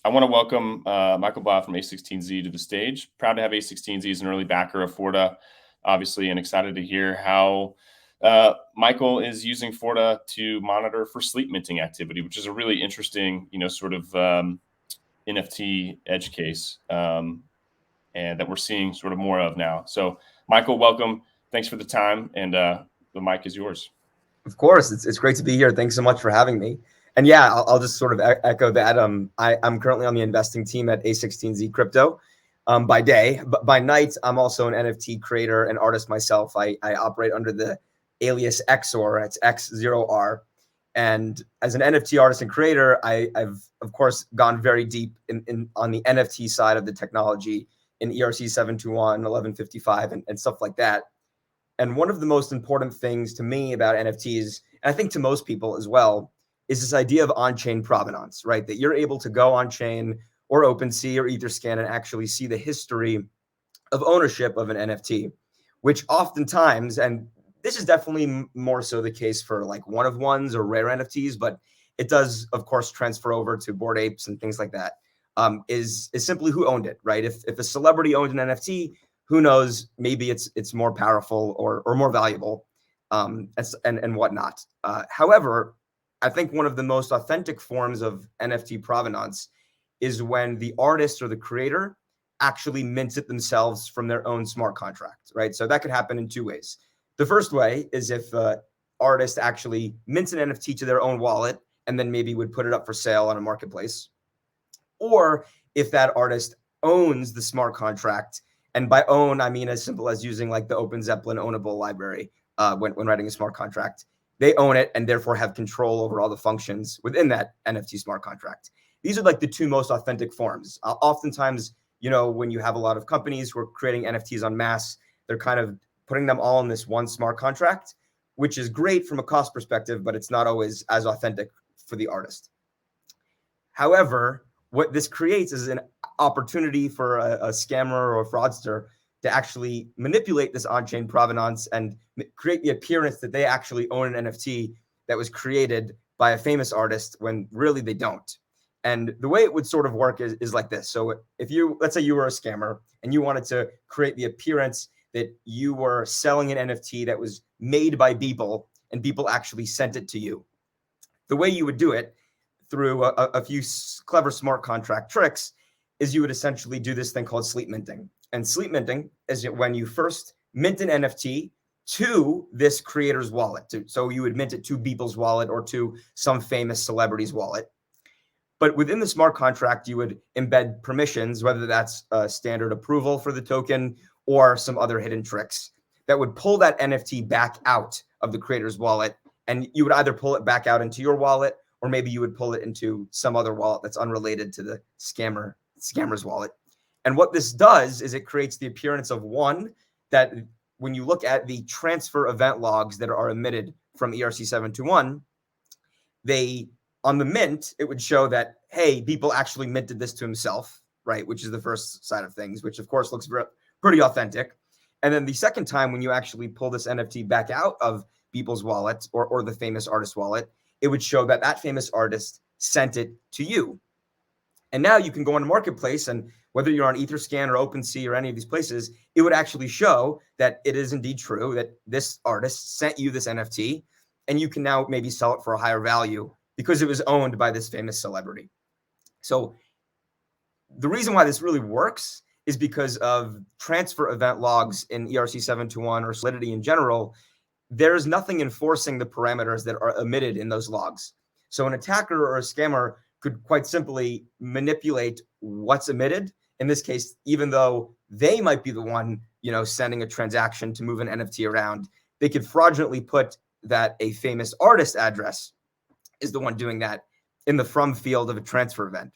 I want to welcome Michael Blau from A16Z to the stage. Proud to have A16Z as an early backer of Forta, obviously, and excited to hear how Michael is using Forta to monitor for sleep minting activity, which is a really interesting, sort of NFT edge case, and that we're seeing sort of more of now. So, Michael, welcome. Thanks for the time, and the mic is yours. Of course, it's great to be here. Thanks so much for having me. And yeah, I'll just sort of echo that. I'm currently on the investing team at A16Z Crypto by day, but by night, I'm also an NFT creator and artist myself. I operate under the alias XOR, it's X0R. And as an NFT artist and creator, I've of course gone very deep on the NFT side of the technology in ERC 721, 1155, and stuff like that. And one of the most important things to me about NFTs, and I think to most people as well, is this idea of on-chain provenance, right? That you're able to go on-chain or OpenSea or Etherscan and actually see the history of ownership of an NFT, which oftentimes, and this is definitely more so the case for like one-of-ones or rare NFTs, but it does, of course, transfer over to Bored Apes and things like that, is simply who owned it, right? If a celebrity owned an NFT, who knows, maybe it's more powerful or more valuable, and whatnot. However, I think one of the most authentic forms of NFT provenance is when the artist or the creator actually mints it themselves from their own smart contract, right? So that could happen in two ways. The first way is if an artist actually mints an NFT to their own wallet and then maybe would put it up for sale on a marketplace. Or if that artist owns the smart contract. And by own, I mean as simple as using like the Open Zeppelin ownable library when writing a smart contract. They own it and therefore have control over all the functions within that NFT smart contract. These are like the two most authentic forms. Oftentimes, when you have a lot of companies who are creating NFTs en masse, they're kind of putting them all in this one smart contract, which is great from a cost perspective, but it's not always as authentic for the artist. However, what this creates is an opportunity for a scammer or a fraudster to actually manipulate this on-chain provenance and create the appearance that they actually own an NFT that was created by a famous artist when really they don't. And the way it would sort of work is like this. So if let's say you were a scammer and you wanted to create the appearance that you were selling an NFT that was made by Beeple and Beeple actually sent it to you. The way you would do it through a few clever smart contract tricks is you would essentially do this thing called sleep minting. And sleep minting is when you first mint an NFT to this creator's wallet. So you would mint it to Beeple's wallet or to some famous celebrity's wallet. But within the smart contract, you would embed permissions, whether that's a standard approval for the token or some other hidden tricks that would pull that NFT back out of the creator's wallet. And you would either pull it back out into your wallet, or maybe you would pull it into some other wallet that's unrelated to the scammer's wallet. And what this does is it creates the appearance of one, that when you look at the transfer event logs that are emitted from ERC 721, on the mint, it would show that, hey, Beeple actually minted this to himself, right? Which is the first side of things, which of course looks pretty authentic. And then the second time, when you actually pull this NFT back out of Beeple's wallet or the famous artist wallet, it would show that that famous artist sent it to you. And now you can go on a marketplace, and whether you're on Etherscan or OpenSea or any of these places, it would actually show that it is indeed true that this artist sent you this NFT, and you can now maybe sell it for a higher value because it was owned by this famous celebrity. So the reason why this really works is because of transfer event logs in ERC 721 or Solidity in general. There's nothing enforcing the parameters that are emitted in those logs. So an attacker or a scammer could quite simply manipulate what's emitted. In this case, even though they might be the one, sending a transaction to move an NFT around, they could fraudulently put that a famous artist address is the one doing that in the from field of a transfer event.